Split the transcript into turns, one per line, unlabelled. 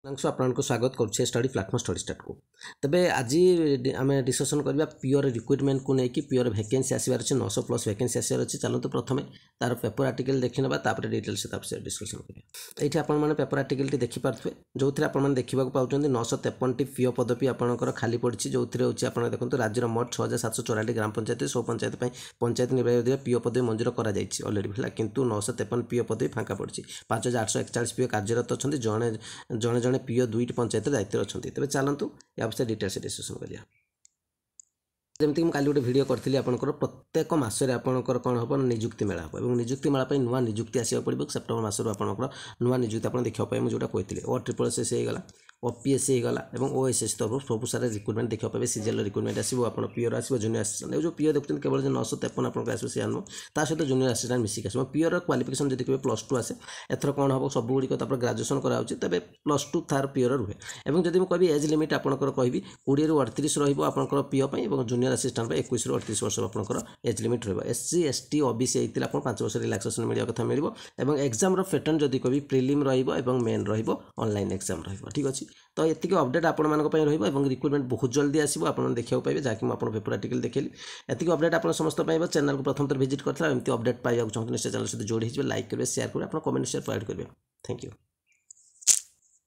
आपको स्वागत करुच्छे study platform study start को तेज आज आम डिस्कसन करवा प्योर रिक्रुटमेंट को लेकिन प्योर वैकेंसी आसबार अच्छे 900+ वैकेंसी आसबार अच्छे चलते प्रथम तार पेपर आर्टिकल देखी ना डिटेल से डिस्कसन करें ये आपने पेपर आर्टिकल देखिपे जो थे आपने देखा पाँच 953 पीओ पदवी आपंकर खाली पड़ी जो थे आप देखो राज्यर मोट 6784 ग्राम पंचायत सब पंचायत पंचायत निर्वाही पीओ पदवी मंजूर कररेडी किंतु 953 पीओ पदवी फाँका पड़ी 5841 पीओ कार्यरत अच्छा जड़े जड़े जड़े पीओ 2टी पंचायत दायित्व अच्छा तेज चलतु या विषय डिटेल से डिस्कसन करिया जमीक मुझे काली गोटे भिडियो करी आपंकर प्रत्येक मसरे आपंकर कौन हम निजुक्ति मेला हम और निजुक्ति मेला नुआ निजुक्ति आसवा पड़ो सेप्टेम्बर मसर आपंकर नुआ निजुक्ति आप देखा मुझे जोटा कहते OSSS होगा OPSC होगा और OSS तरफ सब सारा रिक्रुटमेंट देखा पाए सीजीएल रिक्रुटमेंट आसो आप पीओर आसो जूनियर असिस्टेंट जो पीओ देखते केवल 953 आपको आसो सी आनो ता सहित जूनियर असिस्टेंट मिसिक आसो पीओर क्वालिफिकेशन जब देखिए +2 आसे एथर कौन हम सब गुड़िक ग्राजुएसन कराऊँच तेज +2 थार पीओर रुहे और जब मुझे कह एज लिमिट आपंकर कहि 20 ରୁ 38 रहा पीओ और जूनियर असिस्टेंट 21 ରୁ 38 वर्ष आपंकर एज लिमिट रहा SC ST OBC होता है 5 वर्ष रिलैक्सेशन मिलवा कथा मिल और एग्जाम पैटर्न जब कह प्रिलिम रेन ऑनलाइन एग्जाम ठीक अच्छे तो ये अपडेट आपण और रिक्रुटमेंट बहुत जल्दी आसो आप देखा पाए जहाँकि मुझे पेपर आर्टिकल देखली एतिक अपडेट आप समस्त पाइबा चैनल को प्रथम थर विजिट करता एमती अपडेट पाइबा चाहते निश्चय चैनल सहित जोड़ी लाइक करेंगे शेयर करेंगे आप कमेंट शेयर प्रोवाइड करेंगे थैंक यू।